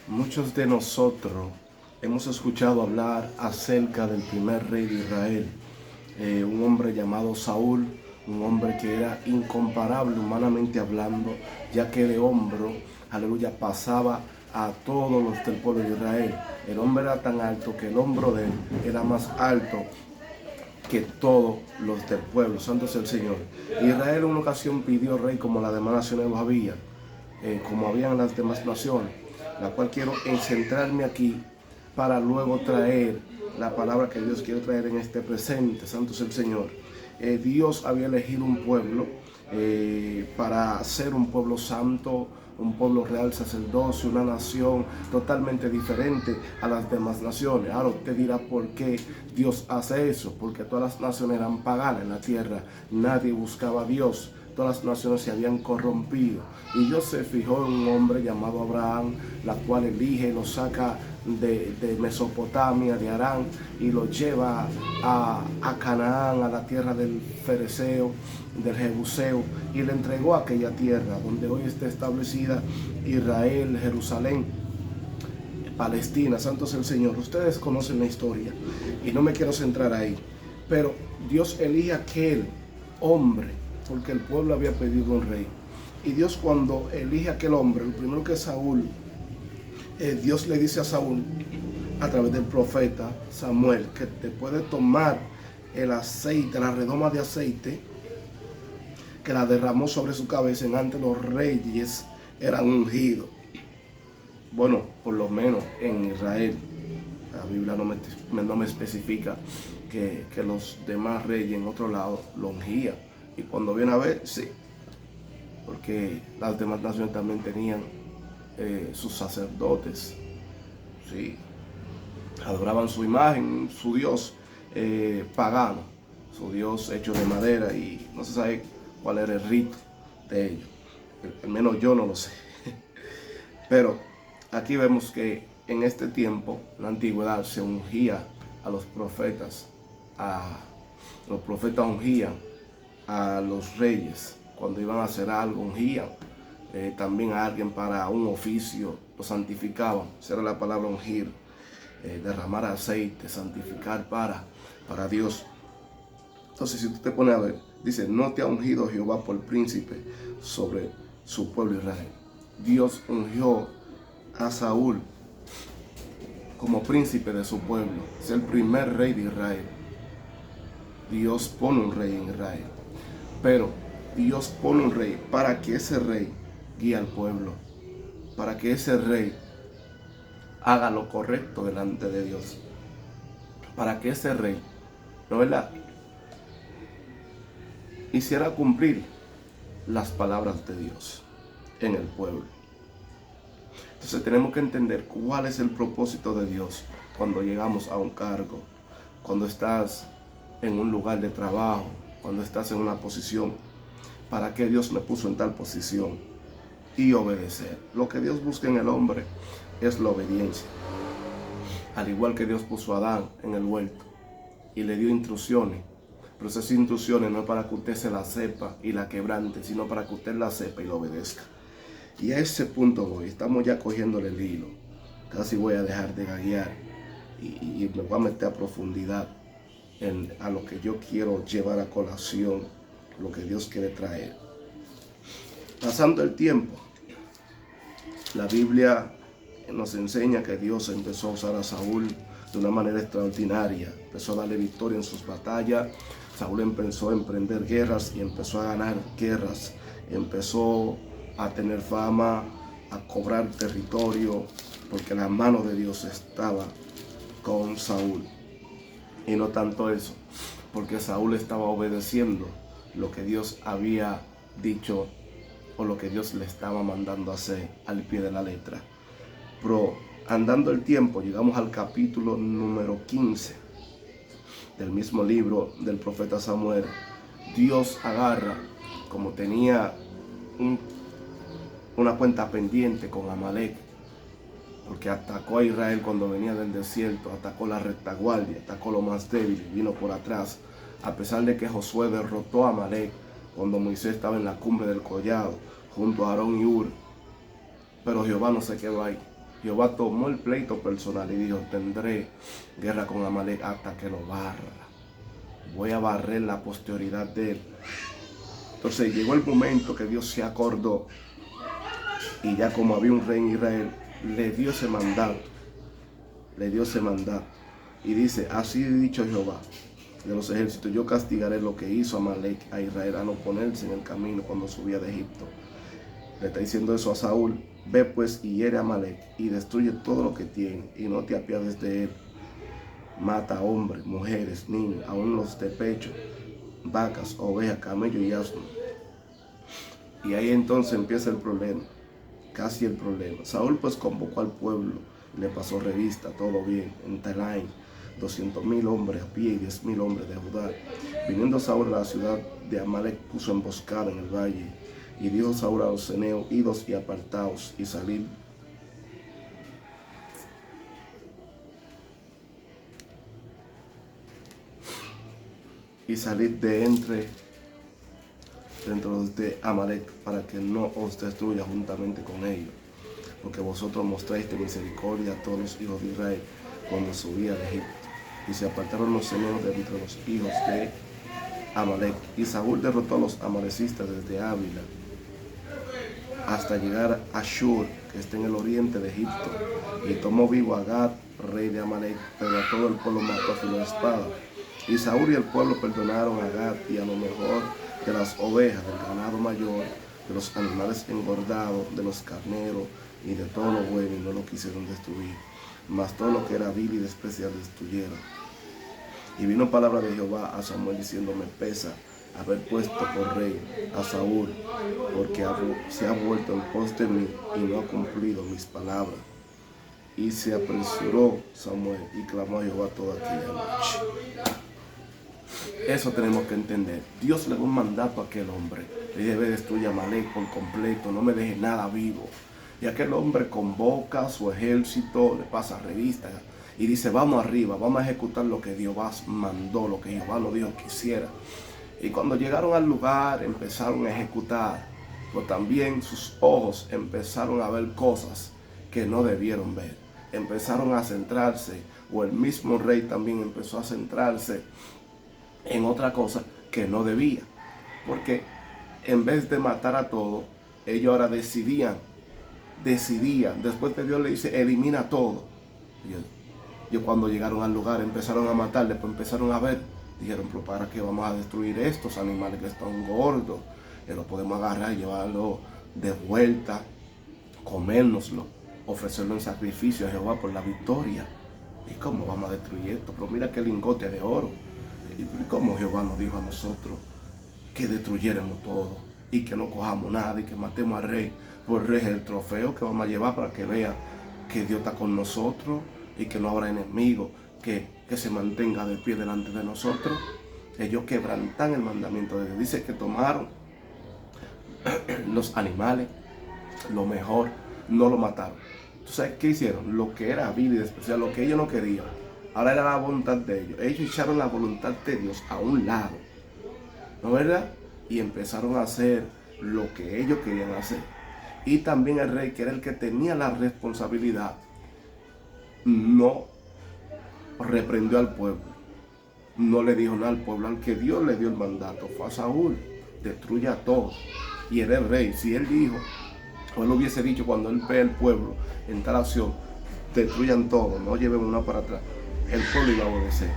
Muchos de nosotros hemos escuchado hablar acerca del primer rey de Israel, un hombre llamado Saúl, un hombre que era incomparable humanamente hablando, ya que de hombro, aleluya, pasaba a todos los del pueblo de Israel. El hombre era tan alto que el hombro de él era más alto que todos los del pueblo. Santo es el Señor. Israel en una ocasión pidió rey como las demás naciones lo había, como habían las demás naciones, la cual quiero centrarme aquí para luego traer la palabra que Dios quiere traer en este presente. Santo es el Señor. Dios había elegido un pueblo para ser un pueblo santo, un pueblo real, sacerdocio, una nación totalmente diferente a las demás naciones. Ahora usted dirá por qué Dios hace eso, porque todas las naciones eran paganas en la tierra, nadie buscaba a Dios, todas las naciones se habían corrompido. Y Dios se fijó en un hombre llamado Abraham, la cual elige y lo saca de Mesopotamia, de Harán, y lo lleva a Canaán, a la tierra del Fereceo, del Jebuseo, y le entregó aquella tierra donde hoy está establecida Israel, Jerusalén, Palestina. Santo es el Señor. Ustedes conocen la historia y no me quiero centrar ahí, pero Dios elige a aquel hombre porque el pueblo había pedido un rey. Y Dios, cuando elige a aquel hombre, el primero que Saúl, Dios le dice a Saúl a través del profeta Samuel que te puede tomar el aceite, la redoma de aceite que la derramó sobre su cabeza. En antes los reyes eran ungidos. Bueno, por lo menos en Israel. La Biblia no me especifica que los demás reyes en otro lado lo ungían. Y cuando viene a ver, sí, porque las demás naciones también tenían sus sacerdotes, sí, adoraban su imagen, su dios pagano, su dios hecho de madera, y no se sabe cuál era el rito de ellos. Al menos yo no lo sé. Pero aquí vemos que en este tiempo, en la antigüedad, se ungía a los profetas. Los profetas ungían a los reyes. Cuando iban a hacer algo, ungían también a alguien para un oficio, lo santificaban. Esa era la palabra ungir, derramar aceite, santificar para Dios. Entonces, si tú te pones a ver, dice, no te ha ungido Jehová por príncipe sobre su pueblo Israel. Dios ungió a Saúl como príncipe de su pueblo. Es el primer rey de Israel. Dios pone un rey en Israel. Pero Dios pone un rey para que ese rey guíe al pueblo. Para que ese rey haga lo correcto delante de Dios. Para que ese rey, ¿no es verdad?, hiciera cumplir las palabras de Dios en el pueblo. Entonces tenemos que entender cuál es el propósito de Dios cuando llegamos a un cargo, cuando estás en un lugar de trabajo, cuando estás en una posición. ¿Para qué Dios me puso en tal posición? Y obedecer. Lo que Dios busca en el hombre es la obediencia. Al igual que Dios puso a Adán en el huerto y le dio instrucciones. Pero esas instrucciones no es para que usted se la sepa y la quebrante, sino para que usted la sepa y la obedezca. Y a ese punto voy. Estamos ya cogiéndole el hilo. Casi voy a dejar de gaguear y me voy a meter a profundidad a lo que yo quiero llevar a colación, lo que Dios quiere traer. Pasando el tiempo, la Biblia nos enseña que Dios empezó a usar a Saúl de una manera extraordinaria. Empezó a darle victoria en sus batallas. Saúl empezó a emprender guerras y empezó a ganar guerras. Empezó a tener fama, a cobrar territorio, porque la mano de Dios estaba con Saúl. Y no tanto eso, porque Saúl estaba obedeciendo lo que Dios había dicho o lo que Dios le estaba mandando hacer al pie de la letra. Pero andando el tiempo, llegamos al capítulo número 15 del mismo libro del profeta Samuel. Dios agarra, como tenía una cuenta pendiente con Amalek, porque atacó a Israel cuando venía del desierto, atacó la retaguardia, atacó lo más débil, vino por atrás. A pesar de que Josué derrotó a Amalek cuando Moisés estaba en la cumbre del collado, junto a Aarón y Hur, pero Jehová no se quedó ahí. Jehová tomó el pleito personal y dijo, tendré guerra con Amalek hasta que lo barra. Voy a barrer la posterioridad de él. Entonces llegó el momento que Dios se acordó y ya como había un rey en Israel, le dio ese mandato. Y dice, así ha dicho Jehová de los ejércitos, yo castigaré lo que hizo Amalek a Israel a no ponerse en el camino cuando subía de Egipto. Le está diciendo eso a Saúl. Ve pues y hiere a Amalek y destruye todo lo que tiene y no te apiades de él. Mata a hombres, mujeres, niños, aun los de pecho, vacas, ovejas, camellos y asnos. Y ahí entonces empieza el problema, casi el problema. Saúl pues convocó al pueblo, le pasó revista, todo bien, en Telaim, 200,000 hombres a pie y 10,000 hombres de Judá. Viniendo Saúl a la ciudad de Amalek, puso emboscada en el valle. Y dijo Saúl a los ceneos, idos y apartaos, y salid dentro de Amalek, para que no os destruya juntamente con ellos, porque vosotros mostraste misericordia a todos los hijos de Israel cuando subía de Egipto. Y se apartaron los ceneos de entre los hijos de Amalek. Y Saúl derrotó a los amalecistas desde Ávila hasta llegar a Shur, que está en el oriente de Egipto, y tomó vivo a Gad, rey de Amalek, pero a todo el pueblo mató a filo de espada. Y Saúl y el pueblo perdonaron a Gad y a lo mejor de las ovejas, del ganado mayor, de los animales engordados, de los carneros y de todo lo bueno, y no lo quisieron destruir. Mas todo lo que era vil y despreciable destruyeron. Y vino palabra de Jehová a Samuel diciendo, me pesa haber puesto por rey a Saúl, porque se ha vuelto en pos de mí y no ha cumplido mis palabras. Y se apresuró Samuel y clamó a Jehová toda aquella noche. Eso tenemos que entender. Dios le da un mandato a aquel hombre. Le debe destruir a Amalek por completo, no me deje nada vivo. Y aquel hombre convoca a su ejército, le pasa revista y dice, vamos arriba, vamos a ejecutar lo que Dios mandó, lo que Jehová nos dijo que hiciera. Y cuando llegaron al lugar, empezaron a ejecutar, pero también sus ojos empezaron a ver cosas que no debieron ver. Empezaron a centrarse, o el mismo rey también empezó a centrarse en otra cosa que no debía. Porque en vez de matar a todos, ellos ahora decidían. Después que Dios le dice, elimina todo. Ellos cuando llegaron al lugar empezaron a matarle, pues empezaron a ver. Dijeron, pero ¿para qué vamos a destruir estos animales que están gordos? Que los podemos agarrar y llevarlo de vuelta, comérnoslo, ofrecerlo en sacrificio a Jehová por la victoria. ¿Y cómo vamos a destruir esto? Pero mira qué lingote de oro. ¿Y cómo Jehová nos dijo a nosotros que destruyéramos todo y que no cojamos nada y que matemos al rey? Pues el rey es el trofeo que vamos a llevar para que vea que Dios está con nosotros y que no habrá enemigo que se mantenga de pie delante de nosotros. Ellos quebrantan el mandamiento de Dios. Dice que tomaron los animales, lo mejor, no lo mataron. Entonces, ¿qué hicieron? Lo que era vil y despreciable, lo que ellos no querían, ahora era la voluntad de ellos. Ellos echaron la voluntad de Dios a un lado, ¿no es verdad? Y empezaron a hacer lo que ellos querían hacer. Y también el rey, que era el que tenía la responsabilidad, no reprendió al pueblo, no le dijo nada al pueblo. Al que Dios le dio el mandato fue a Saúl, destruya a todos. Y era el rey. Si él dijo, o él hubiese dicho cuando él ve al pueblo en tal acción, destruyan todo, no lleven una para atrás, el pueblo iba a obedecer,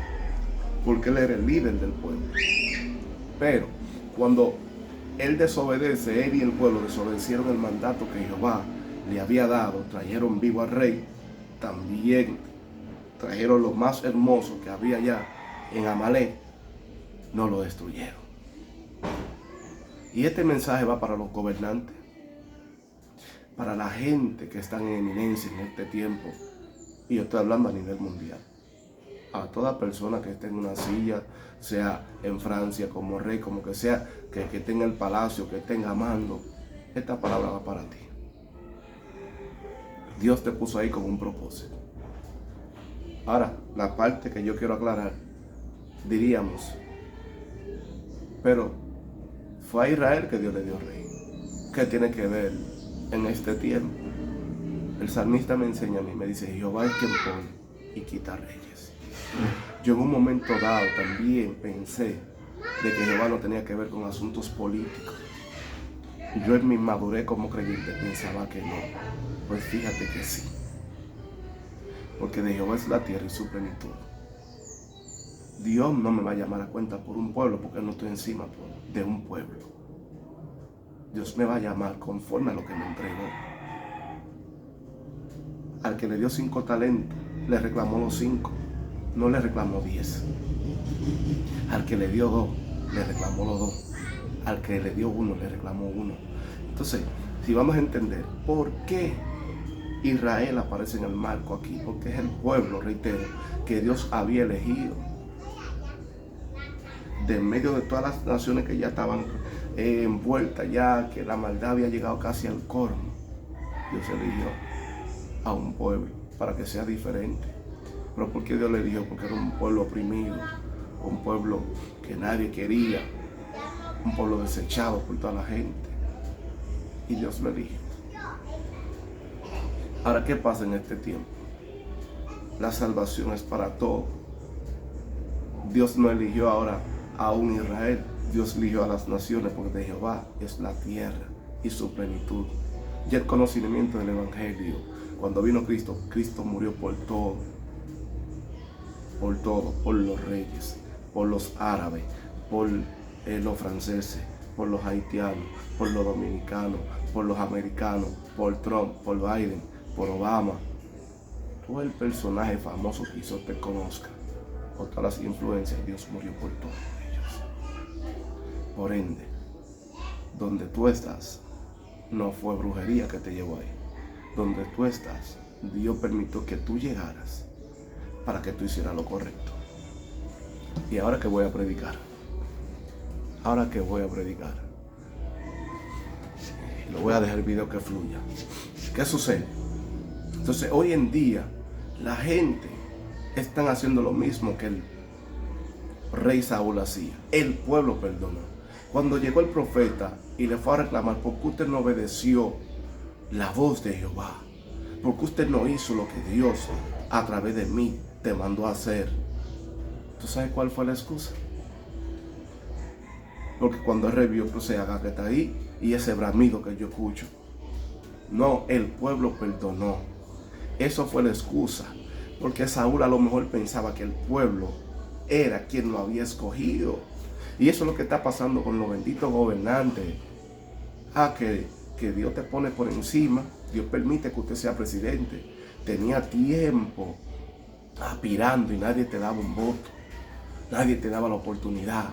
porque él era el líder del pueblo. Pero cuando él desobedece, él y el pueblo desobedecieron el mandato que Jehová le había dado, trajeron vivo al rey, también trajeron lo más hermoso que había allá en Amalek, no lo destruyeron. Y este mensaje va para los gobernantes, para la gente que está en eminencia en este tiempo, y yo estoy hablando a nivel mundial. A toda persona que esté en una silla, sea en Francia como rey, como que sea, que tenga el palacio, que tenga mando, esta palabra va para ti. Dios te puso ahí con un propósito. Ahora, la parte que yo quiero aclarar, diríamos, pero fue a Israel que Dios le dio rey. ¿Qué tiene que ver en este tiempo? El salmista me enseña a mí, me dice, Jehová es quien pone y quita reyes. Yo en un momento dado también pensé de que Jehová no tenía que ver con asuntos políticos. Y yo en mi madurez como creyente pensaba que no. Pues fíjate que sí. Porque de Jehová es la tierra y su plenitud. Dios no me va a llamar a cuenta por un pueblo porque no estoy encima de un pueblo. Dios me va a llamar conforme a lo que me entregó. Al que le dio 5 talentos, le reclamó los 5, no le reclamó 10. Al que le dio 2, le reclamó los 2. Al que le dio 1, le reclamó 1. Entonces, si vamos a entender por qué Israel aparece en el marco aquí, porque es el pueblo, reitero, que Dios había elegido. De en medio de todas las naciones que ya estaban envueltas, ya que la maldad había llegado casi al colmo, Dios eligió a un pueblo para que sea diferente. Pero ¿por qué Dios le eligió? Porque era un pueblo oprimido, un pueblo que nadie quería, un pueblo desechado por toda la gente. Y Dios lo eligió. Ahora, ¿qué pasa en este tiempo? La salvación es para todos. Dios no eligió ahora a un Israel, Dios eligió a las naciones, porque de Jehová es la tierra y su plenitud. Y el conocimiento del Evangelio, cuando vino Cristo, Cristo murió por todo, por los reyes, por los árabes, por los franceses, por los haitianos, por los dominicanos, por los americanos, por Trump, por Biden, por Obama. Todo el personaje famoso que hizo te conozca, por todas las influencias, Dios murió por todos ellos. Por ende, donde tú estás, no fue brujería que te llevó ahí. Donde tú estás, Dios permitió que tú llegaras para que tú hicieras lo correcto. Y ahora que voy a predicar, lo voy a dejar el video que fluya. ¿Qué sucede? Entonces, hoy en día, la gente están haciendo lo mismo que el rey Saúl hacía. El pueblo perdonó. Cuando llegó el profeta y le fue a reclamar, ¿por qué usted no obedeció la voz de Jehová? ¿Por qué usted no hizo lo que Dios a través de mí te mandó a hacer? ¿Tú sabes cuál fue la excusa? Porque cuando él revió, pues se haga que está ahí y ese bramido que yo escucho. No, el pueblo perdonó. Eso fue la excusa. Porque Saúl a lo mejor pensaba que el pueblo era quien lo había escogido. Y eso es lo que está pasando con los benditos gobernantes. Que Dios te pone por encima. Dios permite que usted sea presidente. Tenía tiempo aspirando y nadie te daba un voto. Nadie te daba la oportunidad.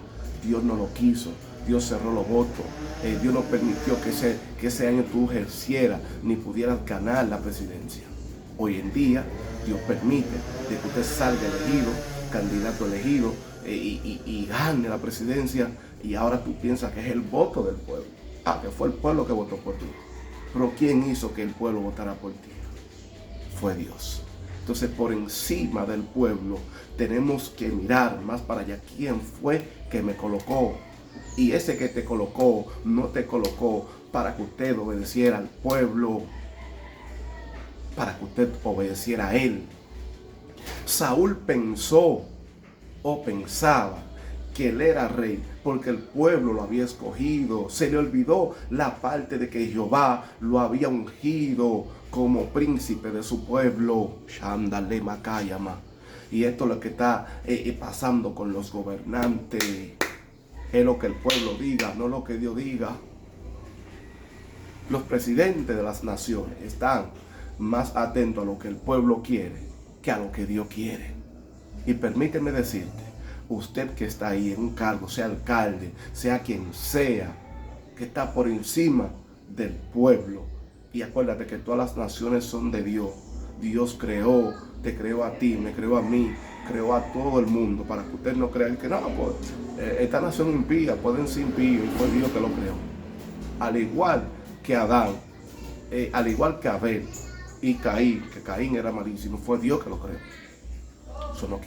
Dios no lo quiso. Dios cerró los votos. Dios no permitió que ese año tú ejercieras ni pudieras ganar la presidencia. Hoy en día, Dios permite de que usted salga elegido, candidato elegido, y gane la presidencia, y ahora tú piensas que es el voto del pueblo. Que fue el pueblo que votó por ti. Pero ¿quién hizo que el pueblo votara por ti? Fue Dios. Entonces, por encima del pueblo, tenemos que mirar más para allá. ¿Quién fue que me colocó? Y ese que te colocó, no te colocó para que usted obedeciera al pueblo, para que usted obedeciera a él. Saúl pensó o pensaba que él era rey porque el pueblo lo había escogido. Se le olvidó la parte de que Jehová lo había ungido como príncipe de su pueblo. Shandale Makayama. Y esto es lo que está pasando con los gobernantes. Es lo que el pueblo diga, no lo que Dios diga. Los presidentes de las naciones están más atentos a lo que el pueblo quiere que a lo que Dios quiere. Y permíteme decirte, usted que está ahí en un cargo, sea alcalde, sea quien sea, que está por encima del pueblo. Y acuérdate que todas las naciones son de Dios. Dios creó, te creó a ti, me creó a mí, creó a todo el mundo, para que usted no crea que no, pues, esta nación impía, pueden ser impíos, y fue Dios que lo creó. Al igual que Adán, al igual que Abel y Caín, que Caín era malísimo, fue Dios que lo creó. Eso no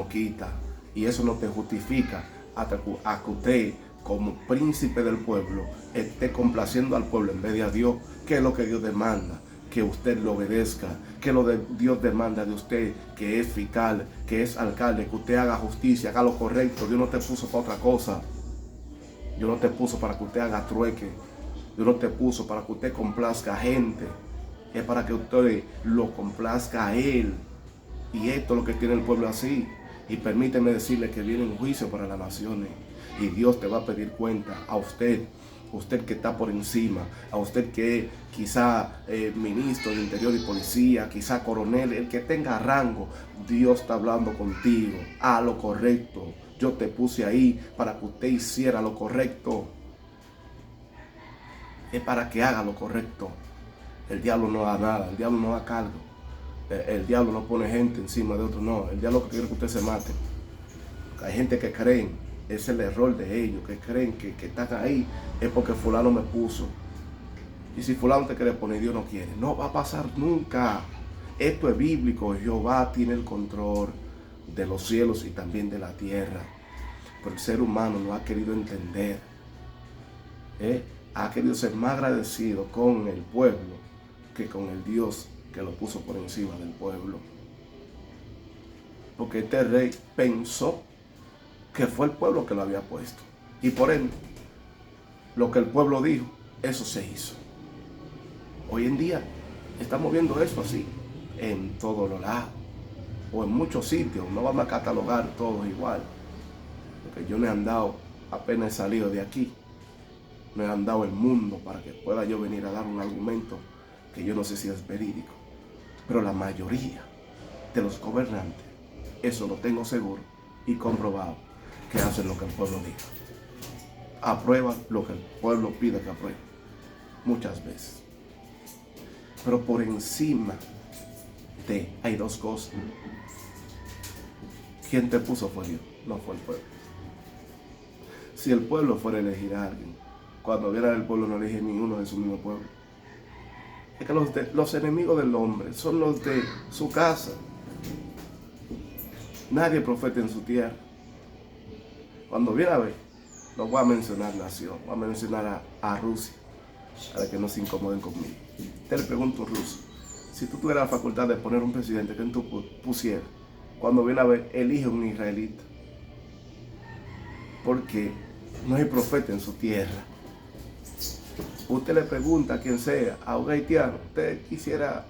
quita, y eso no te justifica a que usted, como príncipe del pueblo, esté complaciendo al pueblo en vez de a Dios, que es lo que Dios demanda, que usted lo obedezca, que Dios demanda de usted, que es fiscal, que es alcalde, que usted haga justicia, haga lo correcto. Dios no te puso para otra cosa. Dios no te puso para que usted haga trueque. Dios no te puso para que usted complazca a gente. Es para que usted lo complazca a Él. Y esto es lo que tiene el pueblo así. Y permíteme decirle que viene un juicio para las naciones. Y Dios te va a pedir cuenta a usted que está por encima, a usted que es quizá ministro de Interior y Policía, quizá coronel, el que tenga rango. Dios está hablando contigo. Haz lo correcto. Yo te puse ahí para que usted hiciera lo correcto. Es para que haga lo correcto. El diablo no da nada, el diablo no da cargo. El diablo no pone gente encima de otro, no. El diablo quiere que usted se mate. Hay gente que creen, es el error de ellos, que creen que están ahí es porque fulano me puso. Y si fulano te quiere poner, Dios no quiere. No va a pasar nunca. Esto es bíblico. Jehová tiene el control de los cielos y también de la tierra. Pero el ser humano no ha querido entender. Ha querido ser más agradecido con el pueblo que con el Dios que lo puso por encima del pueblo. Porque este rey pensó que fue el pueblo que lo había puesto. Y por ende, lo que el pueblo dijo, eso se hizo. Hoy en día estamos viendo eso así, en todos los lados, o en muchos sitios. No vamos a catalogar todos igual. Porque yo no he andado, apenas he salido de aquí. No he andado el mundo para que pueda yo venir a dar un argumento que yo no sé si es verídico. Pero la mayoría de los gobernantes, eso lo tengo seguro y comprobado, que hacen lo que el pueblo diga. Aprueban lo que el pueblo pide que apruebe. Muchas veces. Pero por encima hay dos cosas. Quien te puso fue Dios, no fue el pueblo. Si el pueblo fuera a elegir a alguien, cuando viera el pueblo no elige ni uno de su mismo pueblo. Es que los enemigos del hombre son los de su casa. Nadie profeta en su tierra. Cuando viene a ver, no voy a mencionar nación, voy a mencionar a Rusia, para que no se incomoden conmigo. Te le pregunto a un ruso, si tú tuvieras la facultad de poner un presidente, que tú pusieras, cuando viene a ver, elige un israelita. Porque no hay profeta en su tierra. Usted le pregunta a quien sea, a un haitiano, usted quisiera,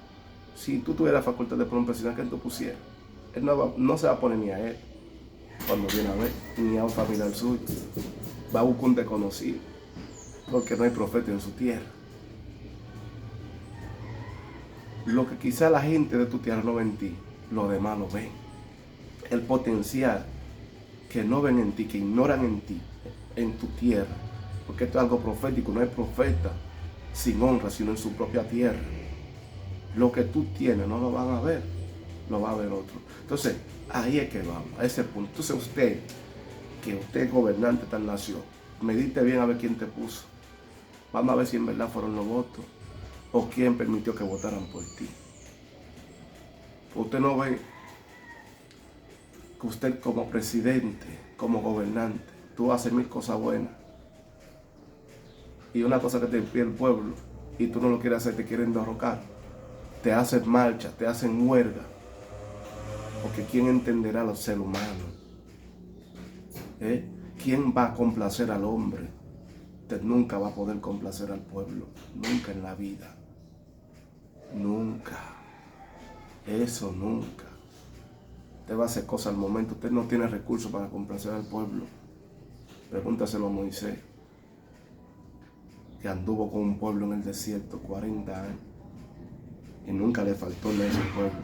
si tú tuvieras la facultad de poner un presidente, que tú pusieras. Él no se va a poner ni a él, cuando viene a ver, ni a un familiar suyo. Va a buscar un desconocido, porque no hay profeta en su tierra. Lo que quizá la gente de tu tierra no ve en ti, los demás lo ven. El potencial que no ven en ti, que ignoran en ti, en tu tierra. Porque esto es algo profético, no hay profeta sin honra, sino en su propia tierra. Lo que tú tienes no lo van a ver, lo va a ver otro. Entonces, ahí es que vamos, a ese punto. Entonces usted, que usted es gobernante de tal nación, medite bien a ver quién te puso. Vamos a ver si en verdad fueron los votos o quién permitió que votaran por ti. Usted no ve que usted como presidente, como gobernante, tú haces mil cosas buenas. Y una cosa que te pide el pueblo y tú no lo quieres hacer, te quieren derrocar. Te hacen marcha, te hacen huelga. Porque ¿quién entenderá a los seres humanos? ¿Quién va a complacer al hombre? Usted nunca va a poder complacer al pueblo. Nunca en la vida. Nunca. Eso nunca. Usted va a hacer cosas al momento. Usted no tiene recursos para complacer al pueblo. Pregúntaselo a Moisés, que anduvo con un pueblo en el desierto 40 años y nunca le faltó nada a ese pueblo.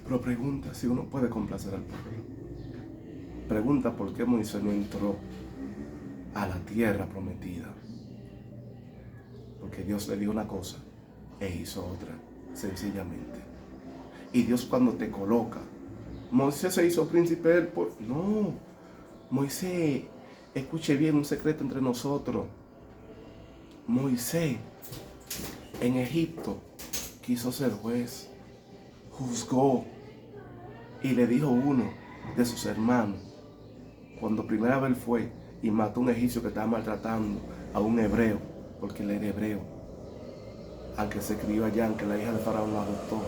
Pero pregunta si uno puede complacer al pueblo. Pregunta por qué Moisés no entró a la tierra prometida. Porque Dios le dio una cosa e hizo otra, sencillamente. Y Dios cuando te coloca, Moisés se hizo príncipe del pueblo. No, Moisés, escuche bien un secreto entre nosotros. Moisés en Egipto quiso ser juez, juzgó y le dijo a uno de sus hermanos, cuando primera vez fue y mató a un egipcio que estaba maltratando a un hebreo, porque él era hebreo. aunque se crió allá, aunque la hija de Faraón lo adoptó,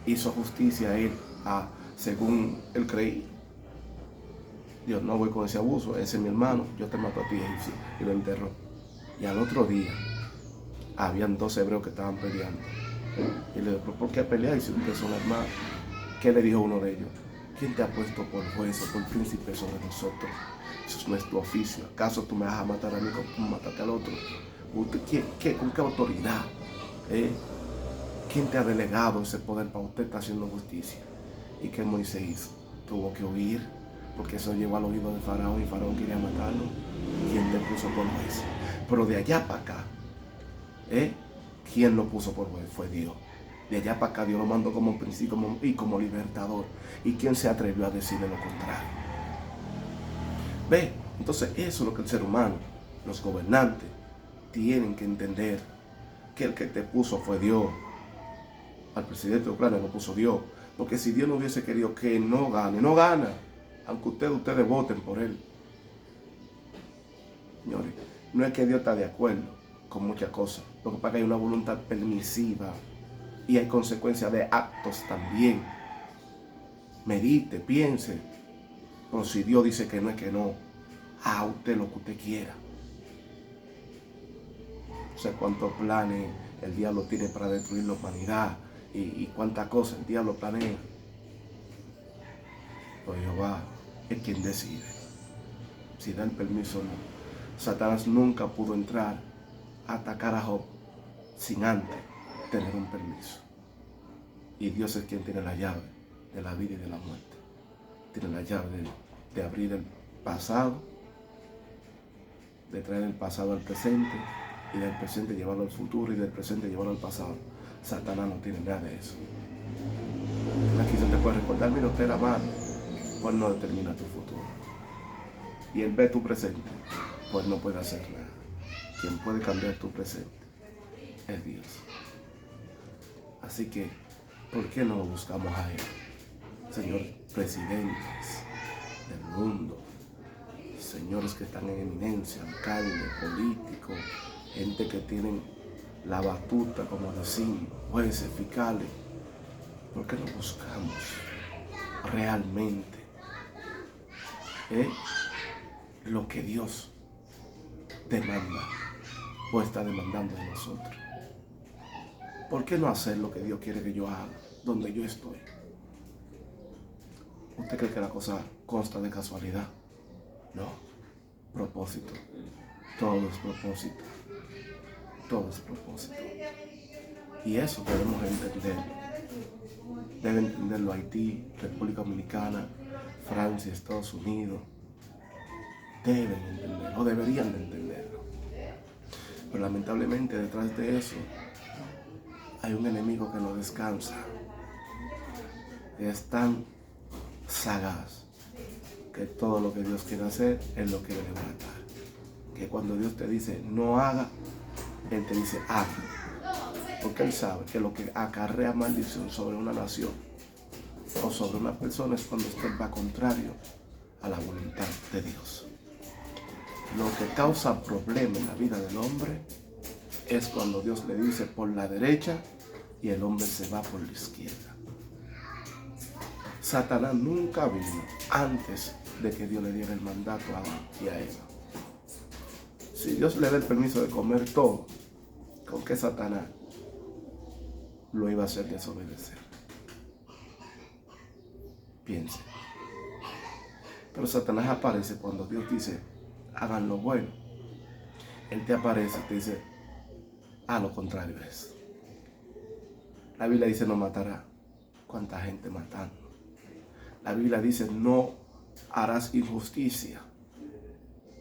hizo justicia a él, según él creía. Dios, no voy con ese abuso, ese es mi hermano, yo te mato a ti, egipcio, y lo enterró. Y al otro día, habían 2 hebreos que estaban peleando. Y le dijo, ¿por qué peleáis si ustedes son hermanos? ¿Qué le dijo uno de ellos? ¿Quién te ha puesto por juez o por príncipe sobre nosotros? Eso es nuestro oficio. ¿Acaso tú me vas a matar a mí como mataste al otro? ¿Con qué autoridad? ¿Quién te ha delegado ese poder para usted estar haciendo justicia? ¿Y qué Moisés hizo? Tuvo que huir, porque eso llegó al oído de Faraón y Faraón quería matarlo. ¿Quién te puso por juez? Pero de allá para acá, ¿quién lo puso por juez? Fue Dios. De allá para acá Dios lo mandó como príncipe y como libertador. ¿Y quién se atrevió a decirle lo contrario? Ve, entonces eso es lo que el ser humano, los gobernantes, tienen que entender, que el que te puso fue Dios. Al presidente de Ucrania lo puso Dios, porque si Dios no hubiese querido que no gane, no gana, aunque ustedes voten por él. Señores, no es que Dios está de acuerdo con muchas cosas, lo que pasa es que hay una voluntad permisiva y hay consecuencias de actos también. Medite, piense, pero si Dios dice que no, es que no, a usted lo que usted quiera. O sea, cuántos planes el diablo tiene para destruir la humanidad y cuántas cosas el diablo planea. Pues Jehová es quien decide si da el permiso o no. Satanás nunca pudo entrar a atacar a Job sin antes tener un permiso. Y Dios es quien tiene la llave de la vida y de la muerte. Tiene la llave de abrir el pasado, de traer el pasado al presente, y del presente llevarlo al futuro, y del presente llevarlo al pasado. Satanás no tiene nada de eso. Aquí se te puede recordar, mira, usted era malo, pues no determina tu futuro. Y él ve tu presente, pues no puede hacer nada. Quien puede cambiar tu presente es Dios. Así que, ¿por qué no lo buscamos a él? Señor, presidentes del mundo, señores que están en eminencia, alcaldes, políticos, gente que tienen la batuta, como decimos, jueces, fiscales. ¿Por qué no buscamos realmente lo que Dios demanda o está demandando de nosotros? ¿Por qué no hacer lo que Dios quiere que yo haga donde yo estoy? ¿Usted cree que la cosa consta de casualidad? No, propósito. Todo es propósito. Todo es propósito. Y eso debemos entender. Deben entenderlo Haití, República Dominicana, Francia, Estados Unidos. Deben entenderlo, o deberían de entenderlo. Pero lamentablemente detrás de eso hay un enemigo que no descansa. Es tan sagaz que todo lo que Dios quiere hacer, Él lo quiere levantar. Que cuando Dios te dice no haga, Él te dice haga. Porque Él sabe que lo que acarrea maldición sobre una nación o sobre una persona es cuando usted va contrario a la voluntad de Dios. Lo que causa problema en la vida del hombre es cuando Dios le dice por la derecha y el hombre se va por la izquierda. Satanás nunca vino antes de que Dios le diera el mandato a Adán y a Eva. Si Dios le da el permiso de comer todo, ¿con qué Satanás lo iba a hacer desobedecer? Piense. Pero Satanás aparece cuando Dios dice, hagan lo bueno. Él te aparece y te dice, a lo contrario es. La Biblia dice, no matará. ¿Cuánta gente matando? La Biblia dice, no harás injusticia.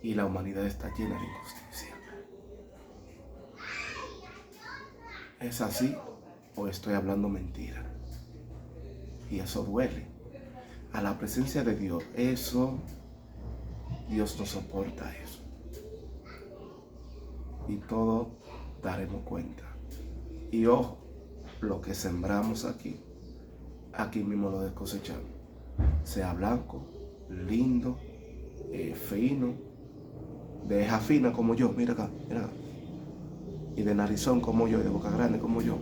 Y la humanidad está llena de injusticia. ¿Es así o estoy hablando mentira? Y eso duele. A la presencia de Dios, Dios no soporta eso. Y todos daremos cuenta. Y ojo, lo que sembramos aquí mismo lo cosechamos. Sea blanco, lindo, fino, de hoja fina como yo. Mira acá, mira acá. y de narizón como yo, y de boca grande como yo,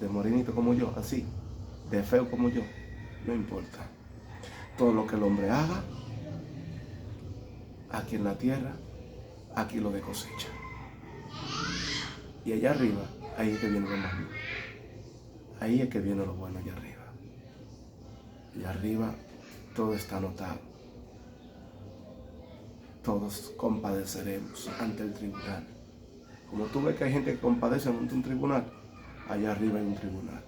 de morenito como yo, así, de feo como yo, no importa. Todo lo que el hombre haga, aquí en la tierra, aquí lo de cosecha. Y allá arriba, ahí es que viene lo malo. Ahí es que viene lo bueno, allá arriba. Allá arriba todo está anotado. Todos compadeceremos ante el tribunal. Como tú ves que hay gente que compadece ante un tribunal, allá arriba hay un tribunal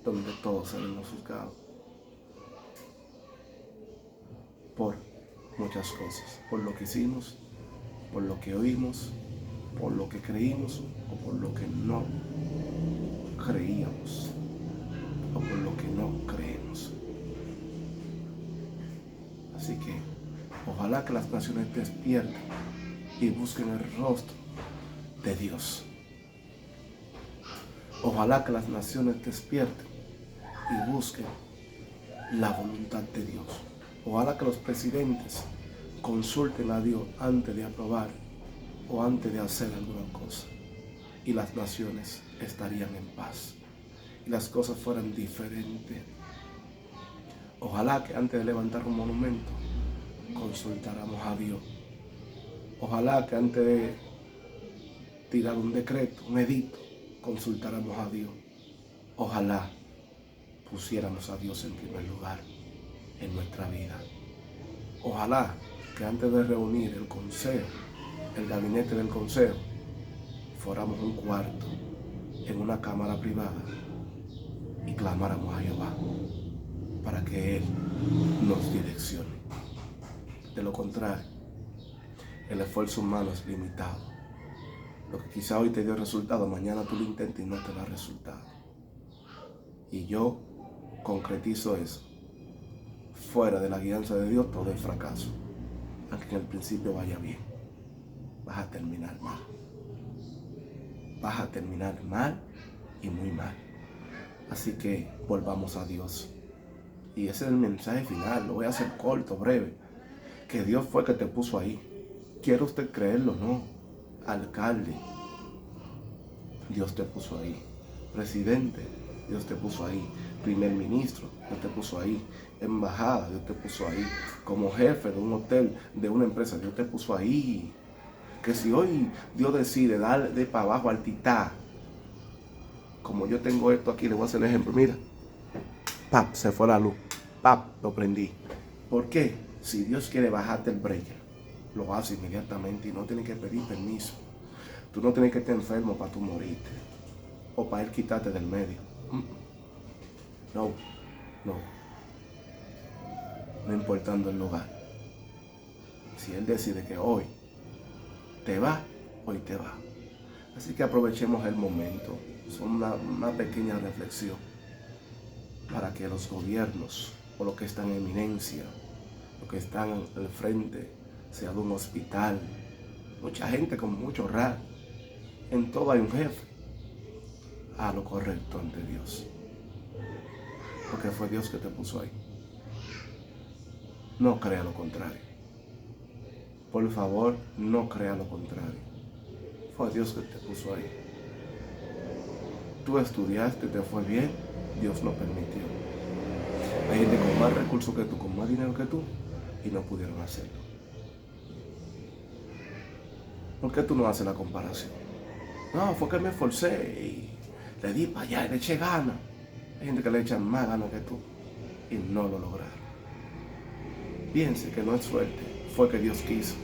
donde todos seremos juzgados por muchas cosas, por lo que hicimos, por lo que oímos, por lo que creímos o por lo que no creíamos o por lo que no creemos. Así que ojalá que las naciones despierten y busquen el rostro de Dios. Ojalá que las naciones despierten y busquen la voluntad de Dios. Ojalá que los presidentes consulten a Dios antes de aprobar o antes de hacer alguna cosa. Y las naciones estarían en paz. Y las cosas fueran diferentes. Ojalá que antes de levantar un monumento consultáramos a Dios. Ojalá que antes de tirar un decreto, un edicto, consultáramos a Dios. Ojalá pusiéramos a Dios en primer lugar en nuestra vida. Ojalá que antes de reunir el consejo, el gabinete del consejo, fuéramos un cuarto en una cámara privada y clamáramos a Jehová para que Él nos direccione. De lo contrario, el esfuerzo humano es limitado. Lo que quizá hoy te dio resultado, mañana tú lo intentas y no te da resultado. Y yo concretizo eso. Fuera de la guianza de Dios todo es fracaso. Aunque en el principio vaya bien, vas a terminar mal. Vas a terminar mal y muy mal. Así que volvamos a Dios. Y ese es el mensaje final. Lo voy a hacer corto, breve. Que Dios fue que te puso ahí. ¿Quiere usted creerlo o no? Alcalde, Dios te puso ahí. Presidente, Dios te puso ahí. Primer ministro, Dios te puso ahí. Embajada, Dios te puso ahí. Como jefe de un hotel, de una empresa, Dios te puso ahí. Que si hoy Dios decide darle para abajo al titá, como yo tengo esto aquí, le voy a hacer el ejemplo. Mira, pap, se fue la luz. Pap, lo prendí. ¿Por qué? Si Dios quiere bajarte el breaker, lo hace inmediatamente y no tiene que pedir permiso. Tú no tienes que estar enfermo para tú morirte o para Él quitarte del medio. No, no. No importando el lugar. Si Él decide que hoy te va, hoy te va. Así que aprovechemos el momento. Es una pequeña reflexión para que los gobiernos o los que están en eminencia, los que están al frente, sea de un hospital, mucha gente con mucho RAR, en todo hay un jefe. A lo correcto ante Dios. Porque fue Dios que te puso ahí. No crea lo contrario. Por favor, no crea lo contrario. Fue Dios que te puso ahí. Tú estudiaste, te fue bien, Dios no permitió. Hay gente con más recursos que tú, con más dinero que tú, y no pudieron hacerlo. ¿Por qué tú no haces la comparación? No, fue que me esforcé y le di para allá y le eché ganas. Hay gente que le echan más ganas que tú y no lo lograron. Piense que no es suerte, fue que Dios quiso.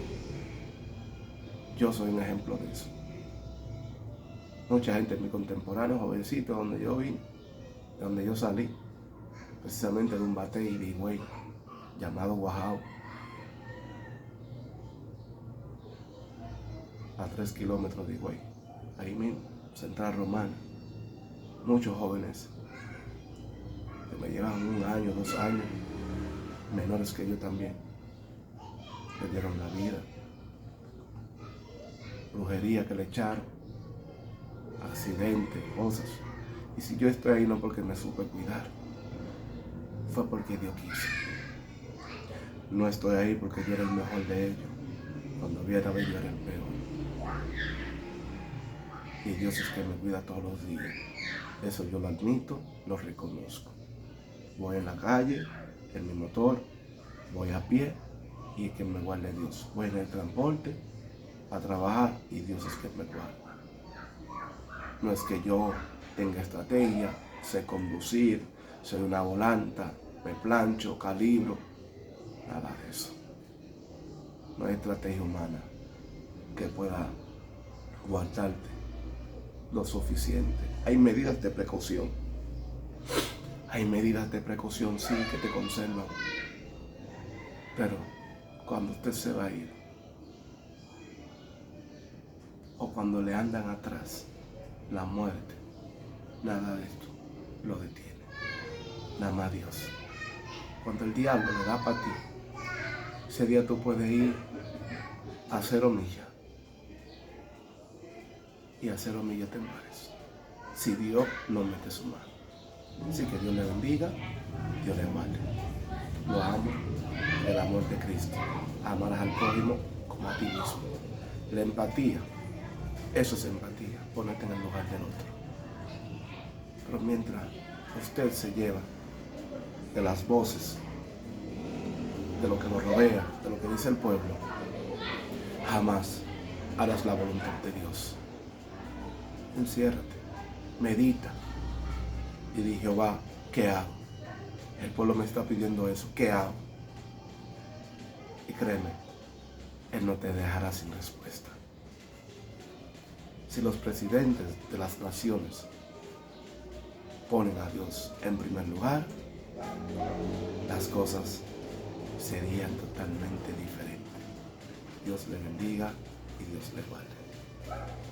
Yo soy un ejemplo de eso. Mucha gente en mi contemporáneo, jovencito, donde yo vine, de donde yo salí, precisamente de un batey de Higüey, llamado Guajao, a 3 kilómetros de Higüey, ahí mismo, Central Romana. Muchos jóvenes que me llevan 1 año, 2 años, menores que yo también, perdieron la vida. Brujería que le echaron, accidentes, cosas. Y si yo estoy ahí no porque me supe cuidar, fue porque Dios quiso. No estoy ahí porque yo era el mejor de ellos, cuando viera ver yo era el peor. y Dios es que me cuida todos los días. Eso yo lo admito, lo reconozco. Voy en la calle, en mi motor, voy a pie y que me guarde Dios. Voy en el transporte a trabajar y Dios es que me guarda. No es que yo tenga estrategia, sé conducir, soy una volanta, me plancho, calibro, nada de eso. No hay estrategia humana que pueda guardarte lo suficiente. Hay medidas de precaución. Hay medidas de precaución, sí, que te conservan. Pero cuando usted se va a ir, o cuando le andan atrás, la muerte, nada de esto lo detiene. Nada más Dios. Cuando el diablo le da para ti, ese día tú puedes ir a 0 millas. Y a 0 millas te mueres. Si Dios no mete su mano. Así que Dios le bendiga, Dios le guarde. Lo amo, el amor de Cristo. Amarás al prójimo como a ti mismo. La empatía, eso es empatía, ponerte en el lugar del otro. Pero mientras usted se lleva de las voces, de lo que lo rodea, de lo que dice el pueblo, jamás harás la voluntad de Dios. Enciérrate, medita y di: Jehová, ¿qué hago? El pueblo me está pidiendo eso, ¿qué hago? Y créeme, Él no te dejará sin respuesta. Si los presidentes de las naciones ponen a Dios en primer lugar, las cosas serían totalmente diferentes. Dios le bendiga y Dios le guarde.